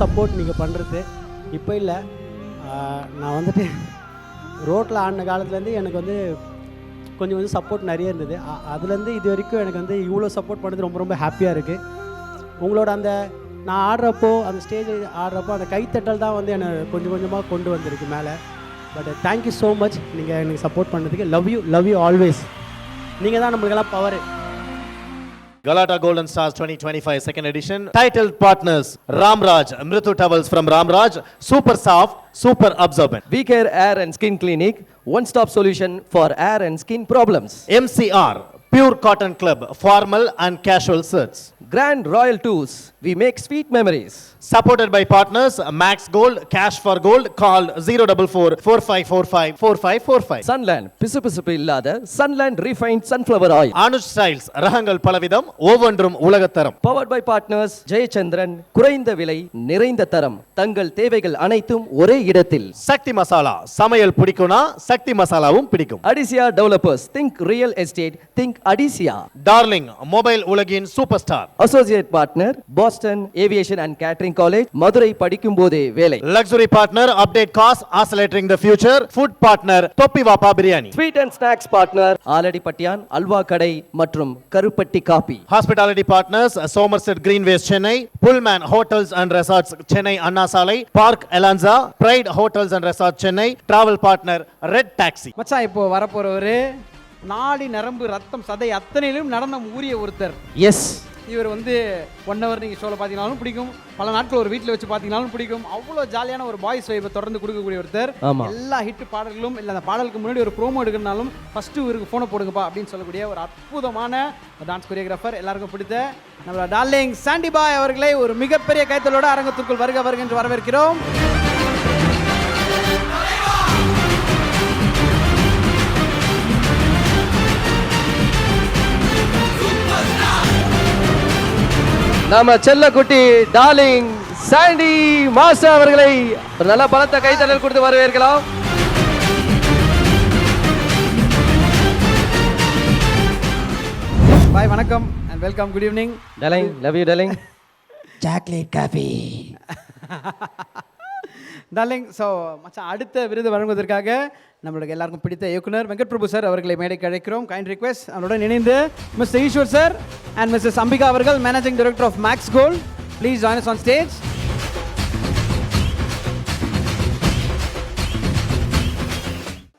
Support நீங்கள் பண்ணுறது. இப்போ இல்லை, நான் வந்துட்டு ரோட்டில் ஆடின காலத்துலேருந்து எனக்கு வந்து கொஞ்சம் சப்போர்ட் நிறைய இருந்தது. அதுலேருந்து இது வரைக்கும் எனக்கு வந்து இவ்வளோ சப்போர்ட் பண்ணது ரொம்ப ரொம்ப ஹாப்பியாக இருக்குது. உங்களோட அந்த நான் ஆடுறப்போ, அந்த ஸ்டேஜ் ஆடுறப்போ அந்த கைத்தட்டல் தான் வந்து என்னை கொஞ்சம் கொஞ்சமாக கொண்டு வந்திருக்கு மேலே. பட் தேங்க்யூ ஸோ மச் நீங்கள் எனக்கு சப்போர்ட் பண்ணதுக்கு. Love you always. நீங்கள் தான் நம்மளுக்கெல்லாம் power. Galata Golden Stars 2025 second edition. Titled partners Ramraj, Mritu Towels from Ramraj, super soft, super absorbent. We Care Air and Skin Clinic, one-stop solution for air and skin problems. MCR, Pure Cotton Club, formal and casual shirts. Grand Royal Tours, we make sweet memories. Supported by partners Max Gold, Cash for Gold, call 044-4545-4545. Sunland, பிசுபிசுப்பு இல்லாத Sunland refined sunflower oil. Anuj Styles, ரகங்கள் பலவிதம், ஒவ்வொன்றும் உலகத்தரம். Powered by partners Jayachandran, குறைந்த விலை நிறைந்த தரம், தங்கள் தேவைகள் அனைத்தும் ஒரே இடத்தில். சக்தி மசாலா, சமையல் பிடிக்கும்னா சக்தி மசாலாவும் பிடிக்கும். Adisia Developers, think real estate, think Adisia. Darling, mobile உலகின் super star. Associate partner Boston Aviation and Catering College, Madurai படிக்கும் போதே வேலை. Luxury partner Update Cost, accelerating the future. Food partner Topi Vapa Biryani. Sweet and snacks partner ஆலடிப்பட்டியான் halwa கடை மற்றும் கருப்பட்டி coffee. Hospitality partners Somerset Greenways Chennai, Pullman Hotels and Resorts Chennai Anna Salai, Park Elanza, Pride Hotels and Resorts Chennai. Travel partner Red Taxi. மச்சான் இப்போ வரப்போறவரு நாடி நரம்பு ரத்தம் சதை அத்தனையிலும் நடனம் ஊறிய ஒருத்தர். எஸ், இவர் வந்து 1 hour நீங்கள் ஷோவில் பார்த்தீங்கனாலும் பிடிக்கும், பல நாட்கள் ஒரு வீட்டில் வச்சு பார்த்தீங்கனாலும் பிடிக்கும். அவ்வளோ ஜாலியான ஒரு பாய்ஸ் வைப்பை தொடர்ந்து கொடுக்கக்கூடிய ஒருத்தர். எல்லா ஹிட் பாடல்களும் இல்லை, அந்த பாடலுக்கு முன்னாடி ஒரு ப்ரோமோ எடுக்கணும்னாலும் ஃபஸ்ட்டு இவருக்கு ஃபோனை போடுங்கப்பா அப்படின்னு சொல்லக்கூடிய ஒரு அற்புதமான டான்ஸ் கொரியோகிராஃபர். எல்லாருக்கும் பிடித்த நம்மளோட டார்லிங் சாண்டி பாய் அவர்களை ஒரு மிகப்பெரிய கைத்தலோட அரங்கத்திற்குள் வருக என்று வரவேற்கிறோம். நம்ம செல்லக்குட்டி டார்லிங் சாண்டி மாஸ்டர் அவர்களை ஒரு நல்ல பலத்த கைத்தட்டல் கொடுத்து வரவேற்கலாம். பாய், வணக்கம் and welcome. Good evening darling. Love you darling. Chocolate coffee darling. So மச்சான், அடுத்த விருது வழங்குவதற்காக நம்மளுக்கு எல்லாருக்கும் பிடித்த இயக்குனர் வெங்கட் பிரபு சார் அவர்களை மேடைக்கு அழைக்கிறோம். Kind request. அவருடன் இணைந்து Mr Eswar sir and Mrs Ambika அவர்கள், managing director of Max Gold. Please join us on stage.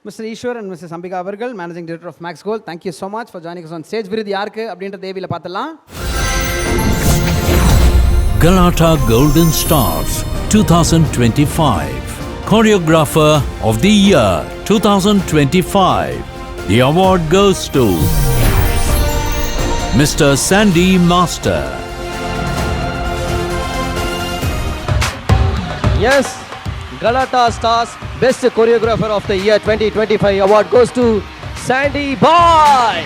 Mr Eswar and Mrs Ambika அவர்கள், managing director of Max Gold, thank you so much for joining us on stage. விருது யாருக்கு அப்படின்ற தேவியில் பார்த்துலாம். Galata Golden Stars 2025 Choreographer of the Year 2025. The award goes to Mr. Sandy Master. Yes, Galata Stars Best Choreographer of the Year 2025 award goes to Sandy Boy.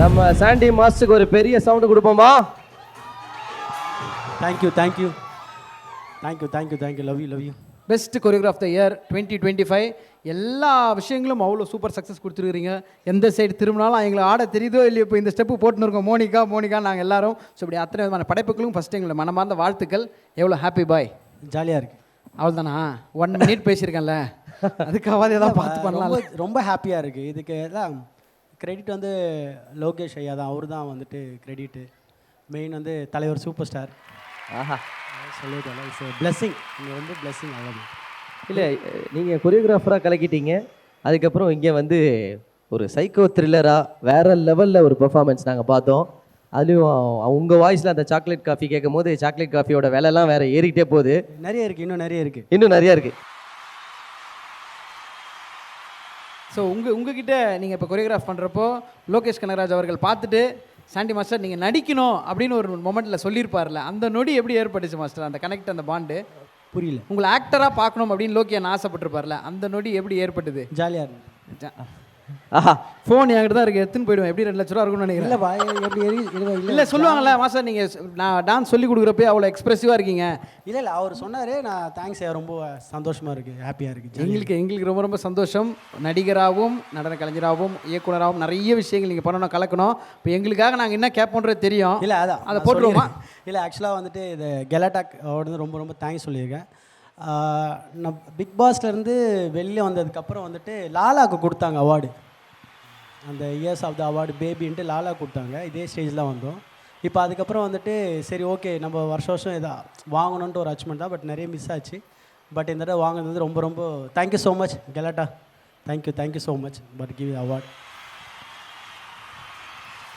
நம்ம சாண்டி மாஸ்டருக்கு ஒரு பெரிய sound கொடுப்போமா? Thank you. Love you. Best choreograph the year 2025. எல்லா விஷயங்களும் அவ்வளோ super success கொடுத்துருக்குறீங்க. எந்த side திரும்பினாலும் எங்களுக்கு ஆட தெரியுதோ இல்லையோ, இப்போ இந்த ஸ்டெப்பு போட்டுன்னு இருக்கோம். மோனிகா நாங்கள் எல்லாரும். ஸோ இப்படி அத்தனை விதமான படைப்புகளும் ஃபஸ்ட்டு எங்களை மனமார்ந்த வாழ்த்துக்கள். எவ்வளோ ஹாப்பி பாய். ஜாலியாக இருக்குது. அவ்வளோதானா? 1 minute பேசியிருக்கேன்ல, அதுக்காவது ஏதாவது பார்த்து பண்ணலாம். ரொம்ப ஹாப்பியாக இருக்குது. இதுக்கு எல்லாம் கிரெடிட் வந்து லோகேஷ் ஐயா தான். அவர் தான் வந்துட்டு கிரெடிட்டு மெயின் வந்து தலைவர் சூப்பர் ஸ்டார். ஆஹா, சொல்லிட்டேன். It's blessing. நீங்கள் வந்து பிளெஸ்ஸிங் அவ்வளோ. இல்லை, நீங்கள் கொரியோகிராஃபராக கலக்கிட்டீங்க. அதுக்கப்புறம் இங்கே வந்து ஒரு சைக்கோ த்ரில்லராக வேறு லெவலில் ஒரு பெர்ஃபார்மன்ஸ் நாங்கள் பார்த்தோம். அதுலேயும் உங்கள் வாய்ஸில் அந்த சாக்லேட் காஃபி கேட்கும் போது சாக்லேட் காஃபியோட விலைலாம் வேறு ஏறிக்கிட்டே போகுது. நிறைய இருக்குது, இன்னும் நிறைய இருக்குது. ஸோ உங்ககிட்ட நீங்கள் இப்போ கொரியோகிராஃப் பண்ணுறப்போ லோகேஷ் கனகராஜ் அவர்கள் பார்த்துட்டு, சாண்டி மாஸ்டர் நீங்கள் நடிக்கணும் அப்படின்னு ஒரு மொமெண்ட்டில் சொல்லியிருப்பார்ல, அந்த நொடி எப்படி ஏற்பட்டுச்சு மாஸ்டர்? அந்த கனெக்ட், அந்த பாண்டு புரியல. உங்களை ஆக்டராக பார்க்கணும் அப்படின்னு லோகே நான் ஆசைப்பட்டிருப்பார்ல, அந்த நொடி எப்படி ஏற்பட்டது? ஜாலியாக இருந்தது. ஆஹா ஃபோன் என்கிட்ட தான் இருக்குது, எடுத்துன்னு போயிடுவேன். எப்படி 2 லட்ச ரூபா இருக்கும்னு நினைக்கிறேன். இல்லைப்பா எப்படி இல்லை சொல்லுவாங்கல்ல மாஸ்டர், நீங்கள் நான் டான்ஸ் சொல்லி கொடுக்குறப்ப அவ்வளோ எக்ஸ்பிரஸிவாக இருக்கீங்க. இல்லை அவர் சொன்னார். நான் தேங்க்ஸ், ரொம்ப சந்தோஷமாக இருக்குது, ஹாப்பியாக இருக்குது. எங்களுக்கு ரொம்ப ரொம்ப சந்தோஷம். நடிகராகவும் நடன கலைஞராகவும் இயக்குனராகவும் நிறைய விஷயங்கள் நீங்கள் பண்ணணும், கலக்கணும். இப்போ எங்களுக்காக நாங்கள் என்ன கேட்போன்றது தெரியும். இல்லை அதான் அதை போட்டுருவோமா? இல்லை ஆக்சுவலாக வந்துட்டு இது கெலாட்டாக் வந்து ரொம்ப ரொம்ப தேங்க்ஸ் சொல்லியிருக்கேன். நான் பிக் பாஸ்லேருந்து வெளியே வந்ததுக்கப்புறம் வந்துட்டு லாலாவுக்கு கொடுத்தாங்க அவார்டு, அந்த இயர்ஸ் ஆஃப் த அவார்டு பேபின்ட்டு லாலா கொடுத்தாங்க. இதே ஸ்டேஜில் வந்தோம். இப்போ அதுக்கப்புறம் வந்துட்டு சரி ஓகே நம்ம வருஷம் இதாக வாங்கணுன்ட்டு ஒரு அச்சீவ்மெண்ட் தான். பட் நிறைய மிஸ் ஆச்சு. பட் இந்த தடவை வாங்கினது வந்து ரொம்ப ரொம்ப thank you so much Galatta. Thank you so much but give award.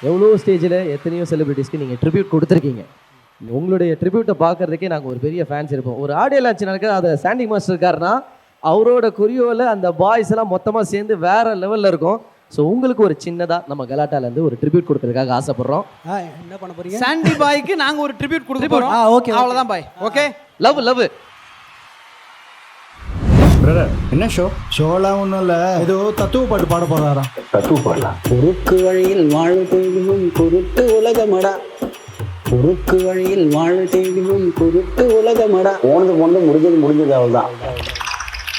எவ்வளோ ஸ்டேஜில் எத்தனையோ செலிபிரிட்டிஸ்க்கு நீங்கள் ட்ரிபியூட் கொடுத்துருக்கீங்க. உங்களுடைய ட்ரிபியூட்டை பார்க்குறதுக்கே நாங்கள் ஒரு பெரிய ஃபேன்ஸ் இருப்போம். ஒரு ஆடியோ லான்ச் நடக்குது, அதை சாண்டிங் மாஸ்டர் இருக்காருன்னா அவரோட கொரியோவில் அந்த பாய்ஸ் எல்லாம் மொத்தமாக சேர்ந்து வேறு லெவலில் இருக்கும். ஸோ உங்களுக்கு ஒரு சின்னதாக நம்ம கலாட்டாலேருந்து ஒரு ட்ரிபியூட் கொடுக்கறதுக்காக ஆசைப்படுறோம். என்ன பண்ண போகிறீங்க? சாண்டி பாய்க்கு நாங்கள் ஒரு ட்ரிபியூட் கொடுக்க போகிறோம். ஓகே அவ்வளோதான் பாய். ஓகே லவ் பிரதர் என்ன ஷோலாம் ஒன்றும் இல்லை, ஏதோ தத்துவ பாட்டு பாட போகிறாராம். தத்துவ பாடலாம். குறுக்கு வழியில் வாழ தேடியும் குருட்டு உலகமடா, குறுக்கு வழியில் வாழ தேடியும் குருட்டு உலகமடா. போனது முடிஞ்சது அவள்தான்.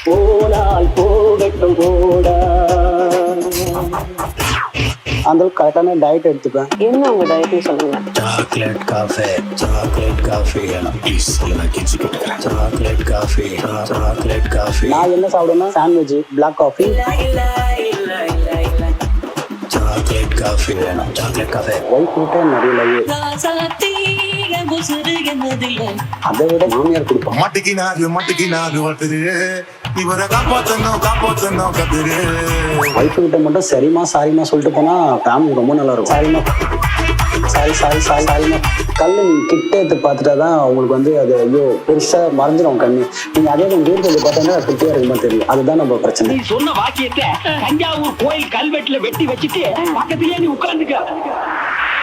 போனால் போகட்டும் போடா. அந்த கரெக்டான டயட் எடுத்துப்பேன். என்ன உங்க டயட்னு சொல்லுங்க. சாக்லேட் காஃபி சாக்லேட் காஃபி நான் என்ன சாப்பிடுவேன்னா sandwich, black coffee. Chocolate coffee வேணும், சாக்லேட் காஃபி. ஒய்ஃப் கிட்ட நிறைய லைவ். அதை விட மாமியார் கொடுப்போம். ஒய்ஃப் கிட்ட மட்டும் சரிமா சாரிமா சொல்லிட்டு போனா ஃபேமிலி ரொம்ப நல்லா இருக்கும். சாரிமா சாரிமா கல்லு நீங்க கிட்ட எடுத்து பார்த்துட்டாதான் உங்களுக்கு வந்து அது ஐயோ பெருசா மறைஞ்சிடும் கண்ணு. நீங்க அதே தூரத்தை பார்த்தோன்னா குட்டியா இருக்குமா தெரியும். அதுதான் நம்ம பிரச்சனை. நீ சொன்ன வாக்கியத்தை தஞ்சாவூர் கோயில் கல்வெட்டுல வெட்டி வச்சுட்டு பக்கத்திலேயே நீ உட்கார்ந்துக்க.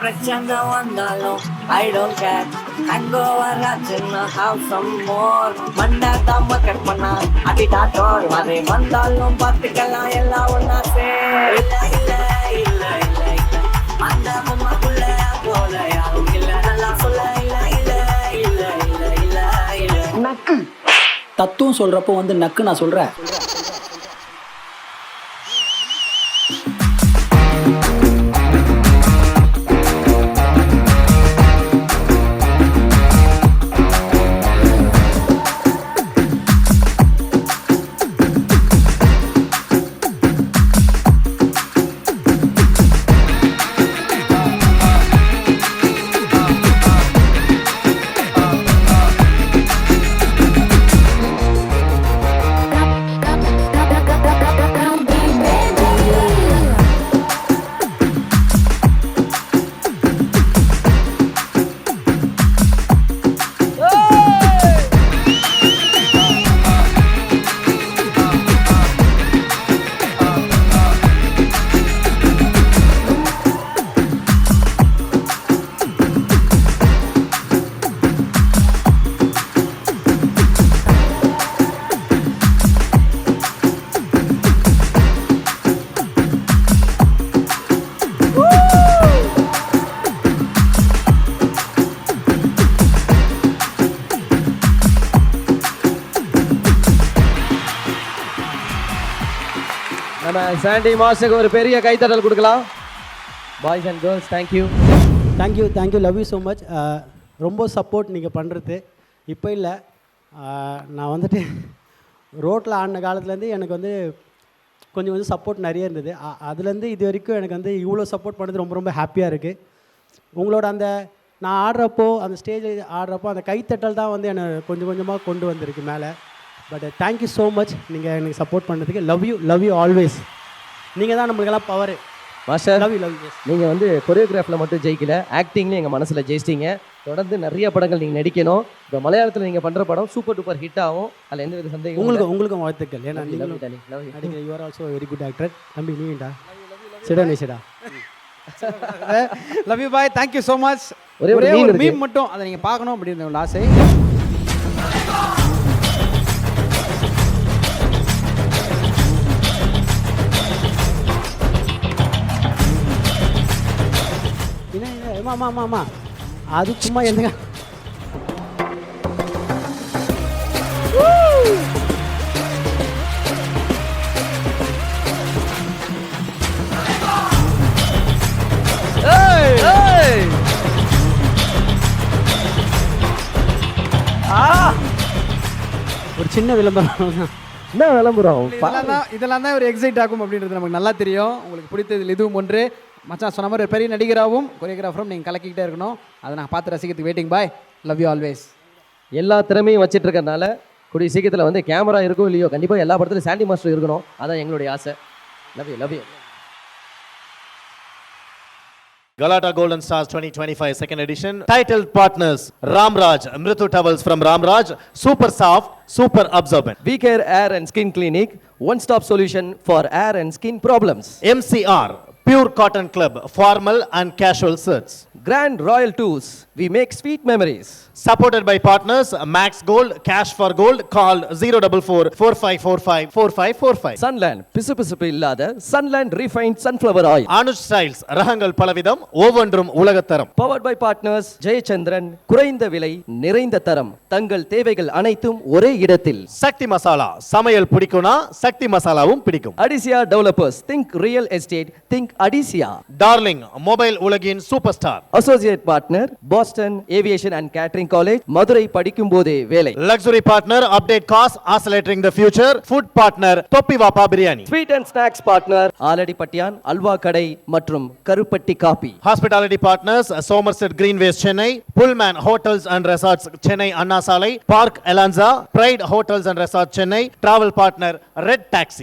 பிரச்சனை வந்தாலும் I don't care. Hangover ஆச்சுன்னா have some more. மண்டா தாம கட் பண்ணா அடிடாட்டோர் வரே வந்தாலும் பார்த்துக்கலாம் எல்லாம் ஒன்னா சேர். இல்ல அந்த பொம்மாக்குள்ள போல யாரும் இல்ல நல்லா சொல்ல. இல்ல நக்கு தத்துவம் சொல்றப்போ வந்து நக்கு நான் சொல்றேன். நம்ம சாண்டி மாஸ்டருக்கு ஒரு பெரிய கைத்தட்டல் கொடுக்கலாம். Boys and girls thank you. Love you so much. ரொம்ப சப்போர்ட் நீங்கள் பண்ணுறது. இப்போ இல்லை, நான் வந்துட்டு ரோட்டில் ஆடின காலத்துலேருந்து எனக்கு வந்து கொஞ்சம் சப்போர்ட் நிறைய இருந்தது. அதுலேருந்து இது வரைக்கும் எனக்கு வந்து இவ்வளோ சப்போர்ட் பண்ணது ரொம்ப ரொம்ப ஹாப்பியாக இருக்குது. உங்களோட அந்த நான் ஆடுறப்போ, அந்த ஸ்டேஜில் ஆடுறப்போ அந்த கைத்தட்டல் தான் வந்து என்னை கொஞ்சம் கொஞ்சமாக கொண்டு வந்திருக்கு மேலே. பட் தேங்க்யூ ஸோ மச் நீங்கள் எனக்கு சப்போர்ட் பண்ணுறதுக்கு. Love you always. நீங்கள் தான் நம்மளுக்கெல்லாம் பவர். Master love you. நீங்கள் வந்து கொரியோகிராஃபில் மட்டும் ஜெயிக்கல, ஆக்டிங்லேயும் எங்கள் மனசில் ஜெயிச்சிட்டிங்க. தொடர்ந்து நிறைய படங்கள் நீங்கள் நடிக்கணும். இப்போ மலையாளத்தில் நீங்கள் பண்ணுற படம் சூப்பர் டூப்பர் ஹிட் ஆகும். அதில் எந்த வித சந்தேகம் உங்களுக்கும் வாழ்த்துக்கள். ஏன்னா நீங்கள் you are also very good actor. தம்பி நீடா சிடா love you bye. Thank you so much. ஒரே ஒரு மீம் மட்டும் அதை நீங்கள் பார்க்கணும் அப்படின்னு ஒரு ஆசை. ஆமா அது சும்மா என்னங்க ஒரு சின்ன விளம்பரம் என்ன விளம்பரம் இதெல்லாம் தான் ஒரு எக்ஸைட் ஆகும் அப்படின்றது நமக்கு நல்லா தெரியும். உங்களுக்கு பிடித்ததில் இதுவும் ஒன்று. மச்சான் சொன்ன மாதிரி ஒரு பெரிய நடிகராகவும் கொரியோகிராஃபரும் நீங்கள் கலக்கிக்கிட்டே இருக்கணும். அதை நான் பார்த்து ரசிக்கிறதுக்கு waiting. Bye, love you always. எல்லா திறமையும் வச்சிட்டு இருக்கறனால கூடிய சீக்கிரத்தில் வந்து கேமரா இருக்கோ இல்லையோ கண்டிப்பாக எல்லா படத்துலையும் சாண்டி மாஸ்டர் இருக்கணும். அதான் எங்களுடைய ஆசை. Love you. Galata Golden Stars 2025 second edition. Titled partners Ramraj, Mritu Towels from Ramraj, Super Soft, Super Absorbent. We Care Hair and Skin Clinic, one-stop solution for hair and skin problems. MCR, Pure Cotton Club, formal and casual shirts. Grand Royal Tours, we make sweet memories. Supported by partners Max Gold, Cash for Gold, call 044 4545 4545. Sunland, பிசுபிசுப்பு இல்லாத Sunland refined sunflower oil. Anuj Styles, ரகங்கள் பலவிதம், ஒவ்வொன்றும் உலகத்தரம். Powered by partners Jayachandran, குறைந்த விலை நிறைந்த தரம், தங்கள் தேவைகள் அனைத்தும் ஒரே இடத்தில். சக்தி மசாலா, சமையல் பிடிக்கும்னா சக்தி மசாலாவும் பிடிக்கும். Adisia Developers, think real estate, think Adisia. Darling, mobile உலகின் super star. Associate partner Boston Aviation and Catering College, Madurai படிக்கும் போதே வேலை. Luxury partner Update Cars, accelerating the future. Food partner தொப்பி வாப்பா biryani. Sweet and snacks partner Aladi பட்டியான் halwa கடை மற்றும் கருப்பட்டி coffee. Hospitality partners Somerset Greenways Chennai, Pullman Hotels and Resorts Chennai Anna Salai, Park Elanza, Pride Hotels and Resorts Chennai, travel partner Red Taxi.